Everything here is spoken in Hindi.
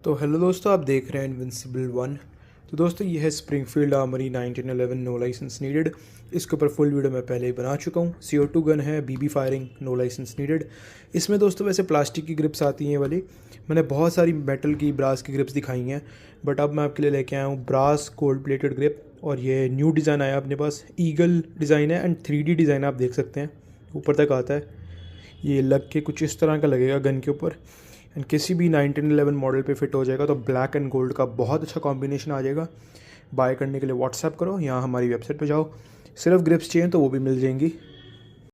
तो हेलो दोस्तों, आप देख रहे हैं इनविंसिबल वन। तो दोस्तों ये है Springfield Armory 1911 no license needed. इसके ऊपर फुल वीडियो मैं पहले ही बना चुका हूँ। CO2 गन है, BB firing, no license needed. इसमें दोस्तों वैसे प्लास्टिक की ग्रिप्स आती हैं वाली। मैंने बहुत सारी मेटल की, ब्रास की ग्रिप्स दिखाई हैं, बट अब मैं आपके लिए लेके आया हूँ ब्रास गोल्ड प्लेटेड ग्रिप। और ये न्यू डिज़ाइन आया अपने पास, ईगल डिज़ाइन है एंड 3D डिज़ाइन आप देख सकते हैं, ऊपर तक आता है। ये लग के कुछ इस तरह का लगेगा गन के ऊपर एंड किसी भी 1911 मॉडल पे फिट हो जाएगा। तो ब्लैक एंड गोल्ड का बहुत अच्छा कॉम्बिनेशन आ जाएगा। बाय करने के लिए व्हाट्सएप करो, यहाँ हमारी वेबसाइट पे जाओ। सिर्फ ग्रिप्स चाहिए तो वो भी मिल जाएंगी।